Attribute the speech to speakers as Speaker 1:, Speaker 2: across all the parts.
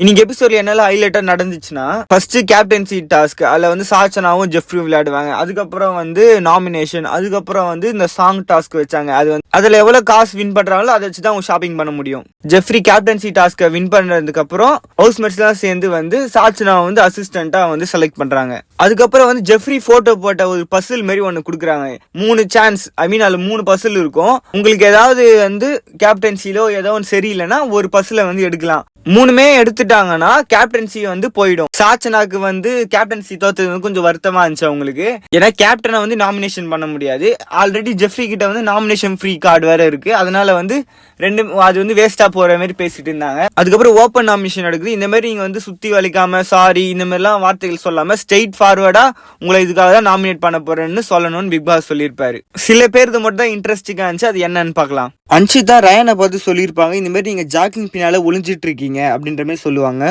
Speaker 1: இன்னைக்கு எபிசோட்ல என்னெல்லாம் ஹைலைட்டா நடந்துச்சுன்னா, ஃபர்ஸ்ட் கேப்டன்சி டாஸ்க், அதுல வந்து சாச்சனாவும் ஜெஃப்ரியும் விளையாடுவாங்க. அதுக்கப்புறம் வந்து நாமினேஷன், அதுக்கப்புறம் வந்து இந்த சாங் டாஸ்க் வச்சாங்க. அது வந்து அதுல எவ்வளவு காசு வின் பண்றாங்களோ அதை வச்சுதான் அவங்க ஷாப்பிங் பண்ண முடியும். ஜெஃப்ரி கேப்டன்சி டாஸ்க வின் பண்ணதுக்கு அப்புறம் ஹவுஸ்மேட்ஸ் எல்லாம் சேர்ந்து வந்து சாச்சனாவை வந்து அசிஸ்டண்டா வந்து செலக்ட் பண்றாங்க. அதுக்கப்புறம் வந்து ஜெஃப்ரி போட்டோ போட்ட ஒரு பசில் மாதிரி ஒன்னு குடுக்குறாங்க. 3 சான்ஸ், ஐ மீன் அதுல 3 பசில் இருக்கும். உங்களுக்கு ஏதாவது வந்து கேப்டன்சிலோ ஏதோ ஒன்று சரியில்லைன்னா ஒரு பசில வந்து எடுக்கலாம். 3மே எடுத்துட்டாங்கன்னா கேப்டன்சி வந்து போயிடும். சாச்சனாக்கு வந்து கேப்டன்சி தோத்தது கொஞ்சம் வருத்தமா இருந்துச்சு அவங்களுக்கு. ஏன்னா கேப்டனை வந்து நாமினேஷன் பண்ண முடியாது. ஆல்ரெடி ஜெஃப்ரி கிட்ட வந்து நாமினேஷன் ஃப்ரீ கார்டு வேற இருக்கு. அதனால வந்து அது வந்து வேஸ்டா போற மாதிரி பேசிட்டு இருந்தாங்க. அதுக்கப்புறம் ஓப்பன் நாமினேஷன் எடுக்குது. இந்த மாதிரி நீங்க வந்து சுத்தி வலிக்காம சாரி இந்த மாதிரிலாம் வார்த்தைகள் சொல்லாம ஸ்ட்ரெயிட் ஃபார்வர்டா உங்களை இதுக்காக தான் நாமினேட் பண்ண போறேன்னு சொல்லணும்னு பிக் பாஸ் சொல்லியிருப்பாரு. சில பேருக்கு மட்டும் தான் இன்ட்ரெஸ்டிங்கா இருந்துச்சு. அது என்னன்னு பார்க்கலாம். அன்ஷிதா ரயானை பார்த்து சொல்லியிருப்பாங்க, இந்த மாதிரி நீங்க ஜாக்கிங் பின்னால ஒளிஞ்சிட்டு இருக்கீங்க அப்படின்ற மாதிரி சொல்லுவாங்க.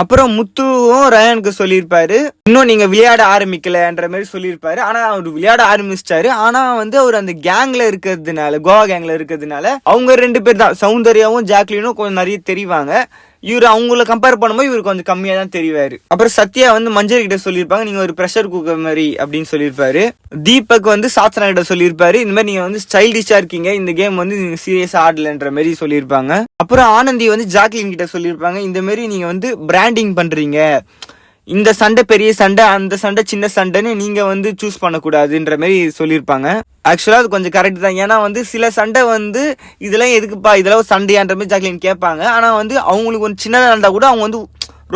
Speaker 1: அப்புறம் முத்துவும் ரயானுக்கு சொல்லியிருப்பாரு, இன்னும் நீங்க விளையாட ஆரம்பிக்கலன்ற மாதிரி சொல்லியிருப்பாரு. ஆனா அவர் விளையாட ஆரம்பிச்சிட்டாரு. ஆனா வந்து அவர் அந்த கேங்ல இருக்கிறதுனால, கோவா கேங்ல இருக்கிறதுனால அவங்க 2 பேர் தான், சௌந்தர்யாவும் ஜாக்லினும் கொஞ்சம் நிறைய தெரிவாங்க. இவர் அவங்கள கம்பேர் பண்ணும்போது இவரு கொஞ்சம் கம்மியா தான் தெரிவாரு. அப்புறம் சத்யா வந்து மஞ்சள் கிட்ட சொல்லியிருப்பாங்க, நீங்க ஒரு ப்ரெஷர் குக்கர் மாதிரி அப்படின்னு சொல்லியிருப்பாரு. தீபக் வந்து சாச்சனா கிட்ட சொல்லியிருப்பாரு, இந்த மாதிரி நீங்க வந்து ஸ்டைலிஷா இருக்கீங்க, இந்த கேம் வந்து நீங்க சீரியஸா ஆடலன்ற மாதிரி சொல்லியிருப்பாங்க. அப்புறம் ஆனந்தி வந்து ஜாக்லின் கிட்ட சொல்லியிருப்பாங்க, இந்த மாதிரி நீங்க வந்து பிராண்டிங் பண்றீங்க, இந்த சண்டை பெரிய சண்டை, அந்த சண்டை சின்ன சண்டைன்னு நீங்க வந்து சூஸ் பண்ணக்கூடாதுன்ற மாதிரி சொல்லியிருப்பாங்க. ஆக்சுவலா அது கொஞ்சம் கரெக்ட் தான். ஏன்னா வந்து சில சண்டை வந்து இதெல்லாம் எதுக்குப்பா, இதெல்லாம் சண்டையான்ற மாதிரி ஜாக்லின் கேட்பாங்க. ஆனா வந்து அவங்களுக்கு ஒரு சின்னதாக இருந்தா கூட அவங்க வந்து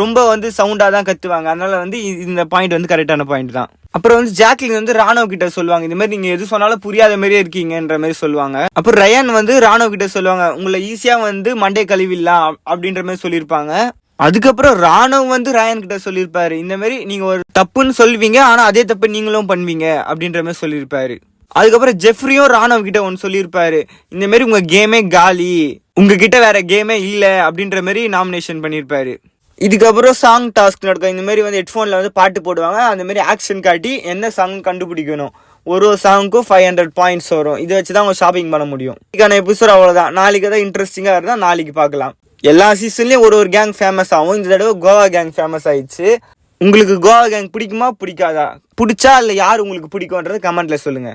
Speaker 1: ரொம்ப வந்து சவுண்டா தான் கத்துவாங்க. அதனால வந்து இந்த பாயிண்ட் வந்து கரெக்டான பாயிண்ட் தான். அப்புறம் வந்து ஜாக்லின் வந்து ராணவ் கிட்ட சொல்லுவாங்க, இந்த மாதிரி நீங்க எது சொன்னாலும் புரியாத மாதிரியே இருக்கீங்கன்ற மாதிரி சொல்லுவாங்க. அப்புறம் ரயான் வந்து ராணவ் கிட்ட சொல்லுவாங்க, உங்களை ஈஸியா வந்து மண்டே கழுவிடலாம் அப்படின்ற மாதிரி சொல்லியிருப்பாங்க. அதுக்கப்புறம் ராணவ் வந்து ரயான் கிட்ட சொல்லியிருப்பாரு, இந்த மாதிரி நீங்க ஒரு தப்புன்னு சொல்லுவீங்க, ஆனா அதே தப்பு நீங்களும் பண்ணுவீங்க அப்படின்ற மாதிரி சொல்லியிருப்பாரு. அதுக்கப்புறம் ஜெஃப்ரியும் ராணவ் கிட்ட ஒன்று சொல்லியிருப்பாரு, இந்த மாதிரி உங்க கேமே காலி, உங்ககிட்ட வேற கேமே இல்லை அப்படின்ற மாதிரி நாமினேஷன் பண்ணியிருப்பாரு. இதுக்கப்புறம் சாங் டாஸ்க் நடக்கும். இந்த மாதிரி வந்து ஹெட்ஃபோன்ல வந்து பாட்டு போடுவாங்க. அந்த மாதிரி ஆக்ஷன் காட்டி என்ன சாங் கண்டுபிடிக்கணும். ஒரு சாங்குக்கும் 500 பாயிண்ட்ஸ் வரும். இதை வச்சு தான் அவங்க ஷாப்பிங் பண்ண முடியும். இதுக்கான எபிசோட் அவ்வளோதான். நாளைக்கு தான் இன்ட்ரெஸ்டிங்காக இருந்தால் நாளைக்கு பார்க்கலாம். எல்லா சீசன்லயும் ஒரு கேங் ஃபேமஸ் ஆகும். இந்த தடவை கோவா கேங் ஃபேமஸ் ஆயிடுச்சு. உங்களுக்கு கோவா கேங் பிடிக்குமா பிடிக்காதா? பிடிச்சா இல்லை யார் உங்களுக்கு பிடிக்கும்ன்றது கமெண்ட்ல சொல்லுங்க.